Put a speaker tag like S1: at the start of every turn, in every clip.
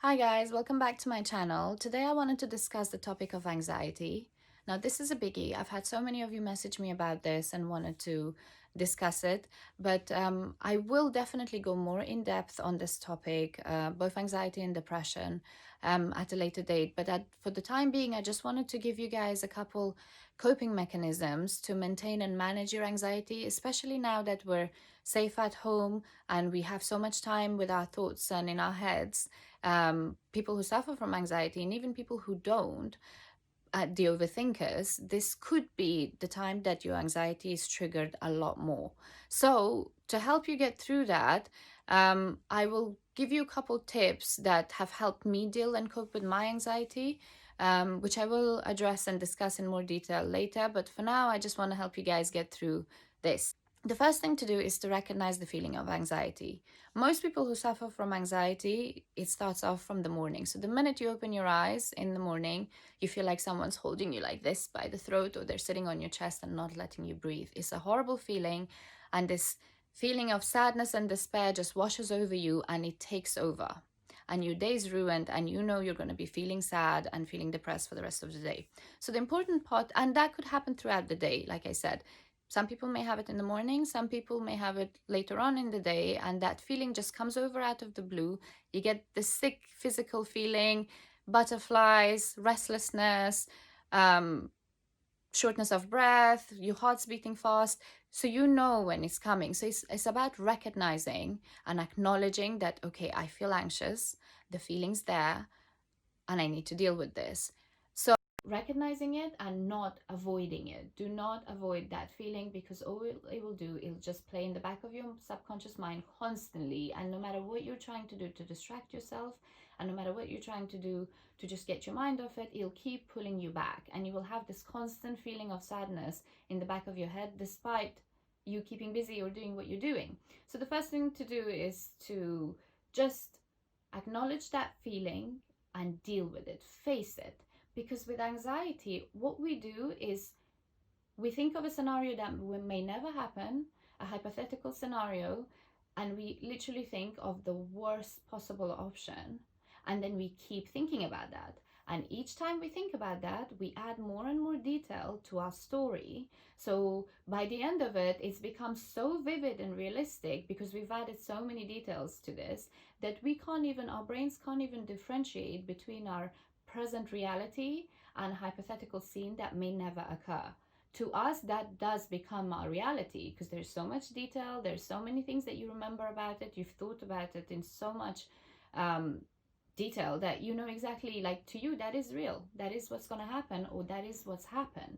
S1: Hi guys, welcome back to my channel. Today I wanted to discuss the topic of anxiety. Now this is a biggie. I've had so many of you message me about this and wanted to discuss it, but I will definitely go more in depth on this topic, both anxiety and depression, at a later date. But for the time being, I just wanted to give you guys a couple coping mechanisms to maintain and manage your anxiety, especially now that we're safe at home and we have so much time with our thoughts and in our heads. People who suffer from anxiety and even people who don't, the overthinkers, this could be the time that your anxiety is triggered a lot more. So to help you get through that, I will give you a couple tips that have helped me deal and cope with my anxiety, which I will address and discuss in more detail later. But for now, I just want to help you guys get through this. The first thing to do is to recognize the feeling of anxiety. Most people who suffer from anxiety, it starts off from the morning. So the minute you open your eyes in the morning, you feel like someone's holding you like this by the throat, or they're sitting on your chest and not letting you breathe. It's a horrible feeling, and this feeling of sadness and despair just washes over you and it takes over. And your day's ruined, and you know you're going to be feeling sad and feeling depressed for the rest of the day. So the important part, and that could happen throughout the day, like I said, some people may have it in the morning, some people may have it later on in the day, and that feeling just comes over out of the blue. You get the sick physical feeling, butterflies, restlessness, um, shortness of breath, your heart's beating fast. So you know when it's coming. So it's about recognizing and acknowledging that, okay, I feel anxious, the feeling's there, and I need to deal with this. So recognizing it and not avoiding it. Do not avoid that feeling, because all it will do, it'll just play in the back of your subconscious mind constantly. And no matter what you're trying to do to distract yourself, and no matter what you're trying to do to just get your mind off it, it'll keep pulling you back. And you will have this constant feeling of sadness in the back of your head, despite you keeping busy or doing what you're doing. So the first thing to do is to just acknowledge that feeling and deal with it, face it. Because with anxiety, what we do is we think of a scenario that may never happen, a hypothetical scenario, and we literally think of the worst possible option. And then we keep thinking about that. And each time we think about that, we add more and more detail to our story. So by the end of it, it's become so vivid and realistic because we've added so many details to this that our brains can't even differentiate between our present reality and a hypothetical scene that may never occur. To us, that does become our reality because there's so much detail, there's so many things that you remember about it, you've thought about it in so much detail that you know exactly, like, to you, that is real, that is what's going to happen, or that is what's happened.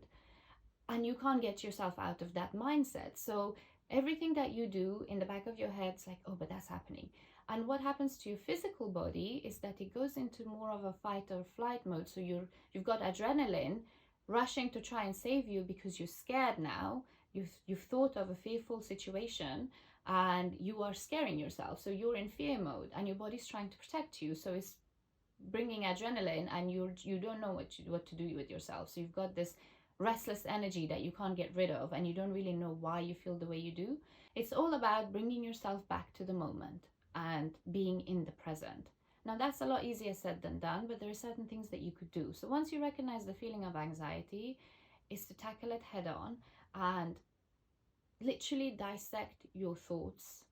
S1: And you can't get yourself out of that mindset. So everything that you do in the back of your head's like, oh, but that's happening. And what happens to your physical body is that it goes into more of a fight or flight mode. So you've got adrenaline rushing to try and save you because you're scared now. You've thought of a fearful situation and you are scaring yourself. So you're in fear mode and your body's trying to protect you. So it's bringing adrenaline and you don't know what to do with yourself. So you've got this restless energy that you can't get rid of, and you don't really know why you feel the way you do. It's all about bringing yourself back to the moment and being in the present. Now that's a lot easier said than done, but there are certain things that you could do. So once you recognize the feeling of anxiety, is to tackle it head on and literally dissect your thoughts,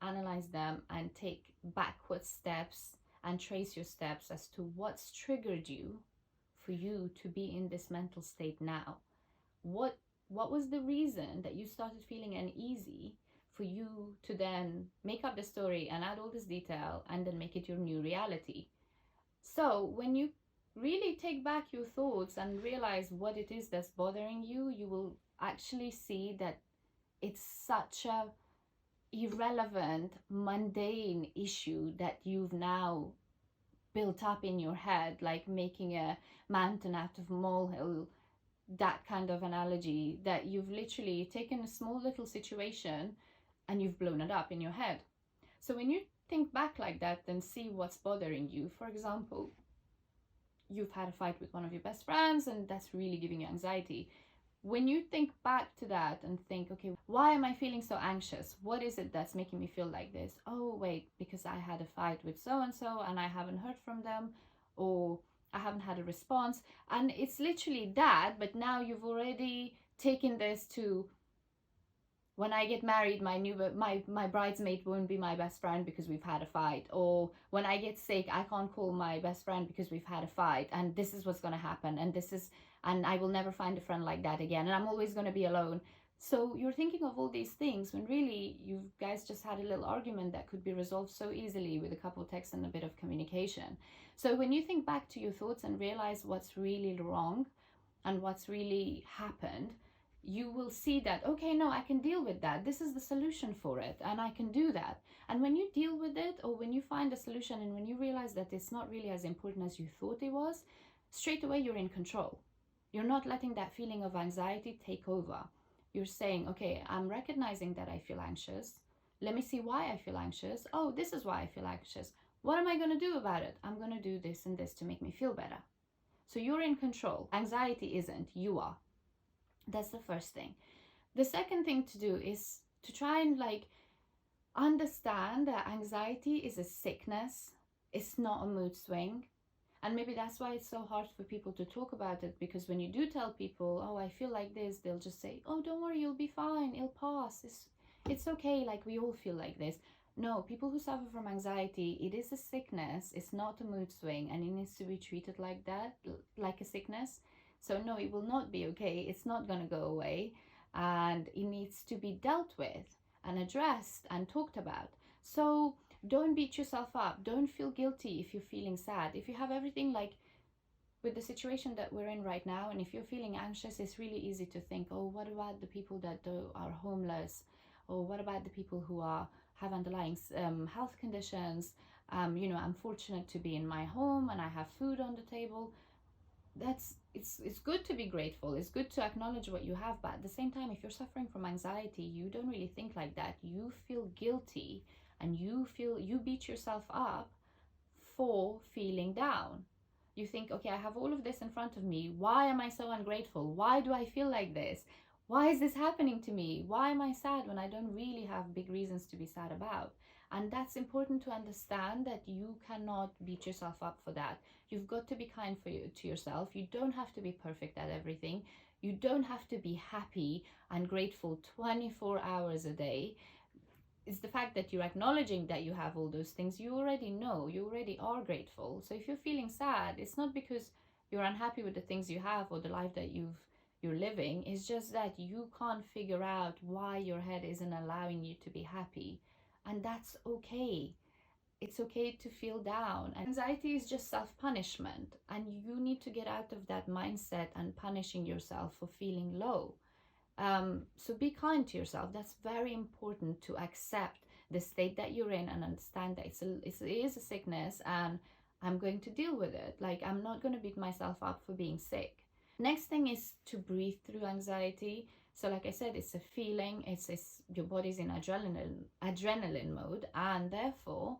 S1: analyze them, and take backward steps and trace your steps as to what's triggered you for you to be in this mental state now. What was the reason that you started feeling uneasy for you to then make up the story and add all this detail and then make it your new reality? So when you really take back your thoughts and realize what it is that's bothering you, you will actually see that it's such a irrelevant, mundane issue that you've now built up in your head, like making a mountain out of molehill, that kind of analogy, that you've literally taken a small little situation and you've blown it up in your head. So when you think back like that, then see what's bothering you. For example, you've had a fight with one of your best friends and that's really giving you anxiety. When you think back to that and think, okay, why am I feeling so anxious? What is it that's making me feel like this? Oh, wait, because I had a fight with so and so and I haven't heard from them, or I haven't had a response. And it's literally that, but now you've already taken this to, when I get married, my bridesmaid won't be my best friend because we've had a fight. Or when I get sick, I can't call my best friend because we've had a fight. And this is what's going to happen. And I will never find a friend like that again. And I'm always going to be alone. So you're thinking of all these things when really you guys just had a little argument that could be resolved so easily with a couple of texts and a bit of communication. So when you think back to your thoughts and realize what's really wrong and what's really happened, you will see that, okay, no, I can deal with that. This is the solution for it, and I can do that. And when you deal with it, or when you find a solution, and when you realize that it's not really as important as you thought it was, straight away you're in control. You're not letting that feeling of anxiety take over. You're saying, okay, I'm recognizing that I feel anxious. Let me see why I feel anxious. Oh, this is why I feel anxious. What am I going to do about it? I'm going to do this and this to make me feel better. So you're in control. Anxiety isn't, you are. That's the first thing. The second thing to do is to try and understand that anxiety is a sickness. It's not a mood swing. And maybe that's why it's so hard for people to talk about it, because when you do tell people, oh, I feel like this, they'll just say, oh, don't worry, you'll be fine, it'll pass, it's okay, like we all feel like this. No, people who suffer from anxiety, it is a sickness, it's not a mood swing, and it needs to be treated like that, like a sickness. So no, it will not be okay, it's not going to go away, and it needs to be dealt with and addressed and talked about. So don't beat yourself up. Don't feel guilty if you're feeling sad. If you have everything, like with the situation that we're in right now, and if you're feeling anxious, it's really easy to think, oh, what about the people that are homeless? Or what about the people who have underlying health conditions? I'm fortunate to be in my home and I have food on the table. It's good to be grateful, it's good to acknowledge what you have, but at the same time, if you're suffering from anxiety, you don't really think like that. You feel guilty, and you beat yourself up for feeling down. You think, okay, I have all of this in front of me, why am I so ungrateful? Why do I feel like this? Why is this happening to me? Why am I sad when I don't really have big reasons to be sad about? And that's important to understand, that you cannot beat yourself up for that. You've got to be kind to yourself. You don't have to be perfect at everything. You don't have to be happy and grateful 24 hours a day. It's the fact that you're acknowledging that you have all those things. You already know, you already are grateful. So if you're feeling sad, it's not because you're unhappy with the things you have or the life that you're living. It's just that you can't figure out why your head isn't allowing you to be happy. And that's okay. It's okay to feel down. And anxiety is just self-punishment, and you need to get out of that mindset and punishing yourself for feeling low. So be kind to yourself. That's very important, to accept the state that you're in and understand that it is a sickness, and I'm going to deal with it. Like, I'm not going to beat myself up for being sick. Next thing is to breathe through anxiety. So like I said, it's a feeling, it's your body's in adrenaline mode, and therefore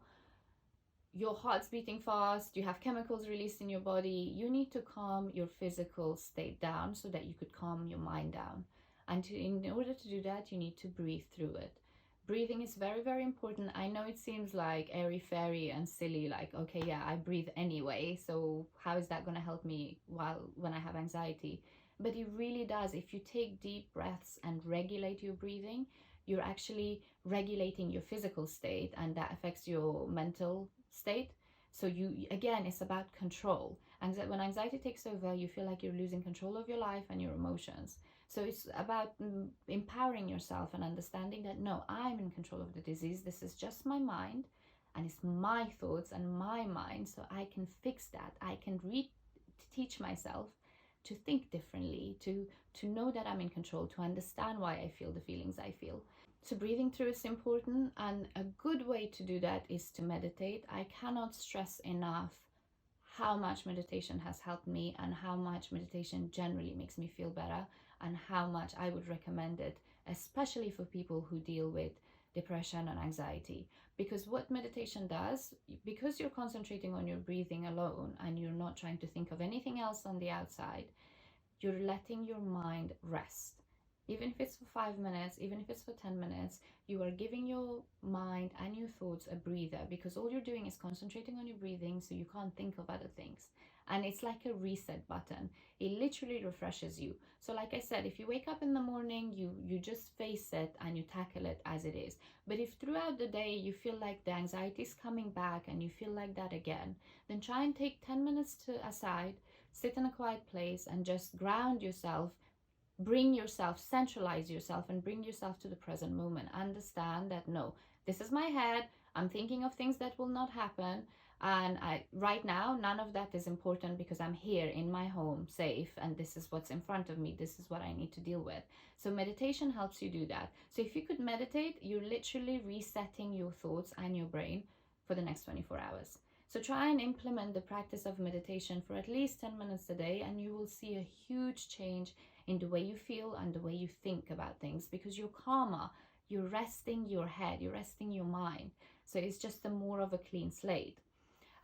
S1: your heart's beating fast, you have chemicals released in your body. You need to calm your physical state down so that you could calm your mind down. And in order to do that, you need to breathe through it. Breathing is very, very important. I know it seems like airy-fairy and silly, like, okay, yeah, I breathe anyway, so how is that going to help me when I have anxiety? But it really does. If you take deep breaths and regulate your breathing, you're actually regulating your physical state, and that affects your mental state. So again, it's about control. When anxiety takes over, you feel like you're losing control of your life and your emotions. So it's about empowering yourself and understanding that, no, I'm in control of the disease. This is just my mind, and it's my thoughts and my mind. So I can fix that. I can teach myself to think differently, to know that I'm in control, to understand why I feel the feelings I feel. So breathing through is important, and a good way to do that is to meditate. I cannot stress enough how much meditation has helped me, and how much meditation generally makes me feel better, and how much I would recommend it, especially for people who deal with depression and anxiety. Because what meditation does, because you're concentrating on your breathing alone and you're not trying to think of anything else on the outside, you're letting your mind rest. Even if it's for 5 minutes, even if it's for 10 minutes, you are giving your mind and your thoughts a breather, because all you're doing is concentrating on your breathing so you can't think of other things. And it's like a reset button. It literally refreshes you. So like I said, if you wake up in the morning, you just face it and you tackle it as it is. But if throughout the day you feel like the anxiety is coming back and you feel like that again, then try and take 10 minutes to aside, sit in a quiet place and just ground yourself, bring yourself, centralize yourself, and bring yourself to the present moment. Understand that no, this is my head, I'm thinking of things that will not happen, and I right now none of that is important because I'm here in my home safe, and this is what's in front of me, this is what I need to deal with. So meditation helps you do that. So if you could meditate, you're literally resetting your thoughts and your brain for the next 24 hours. So try and implement the practice of meditation for at least 10 minutes a day, and you will see a huge change in the way you feel and the way you think about things, because you're calmer, you're resting your head, you're resting your mind. So it's just a more of a clean slate.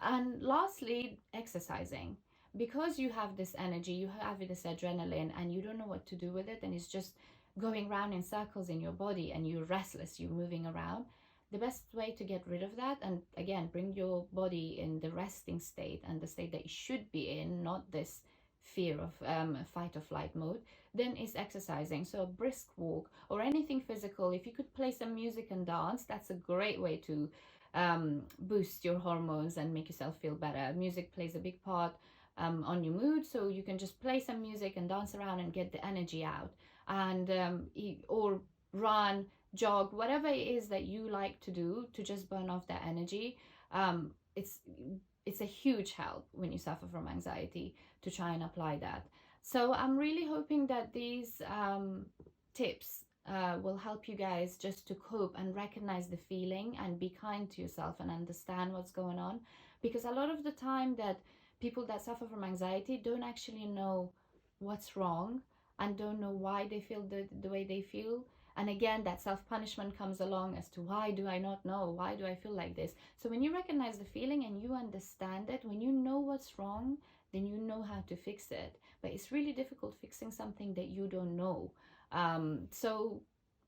S1: And lastly, exercising. Because you have this energy, you have this adrenaline, and you don't know what to do with it, and it's just going round in circles in your body, and you're restless, you're moving around. The best way to get rid of that, and again, bring your body in the resting state and the state that you should be in, not this fear of fight or flight mode, then is exercising. So a brisk walk or anything physical. If you could play some music and dance, that's a great way to boost your hormones and make yourself feel better. Music plays a big part on your mood, so you can just play some music and dance around and get the energy out, and or run, jog, whatever it is that you like to do to just burn off that energy. It's a huge help when you suffer from anxiety to try and apply that. So I'm really hoping that these tips will help you guys just to cope and recognize the feeling and be kind to yourself and understand what's going on. Because a lot of the time that people that suffer from anxiety don't actually know what's wrong and don't know why they feel the way they feel. And again, that self-punishment comes along as to why do I not know? Why do I feel like this? So when you recognize the feeling and you understand it, when you know what's wrong, then you know how to fix it. But it's really difficult fixing something that you don't know. So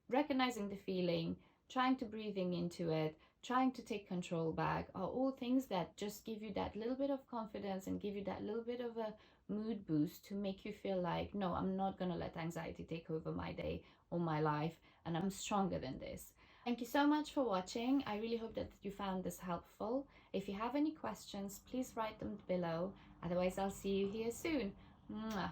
S1: recognizing the feeling, trying to breathing into it, trying to take control back are all things that just give you that little bit of confidence and give you that little bit of a mood boost to make you feel like, no, I'm not going to let anxiety take over my day or my life, and I'm stronger than this. Thank you so much for watching. I really hope that you found this helpful. If you have any questions, please write them below. Otherwise, I'll see you here soon. Mwah.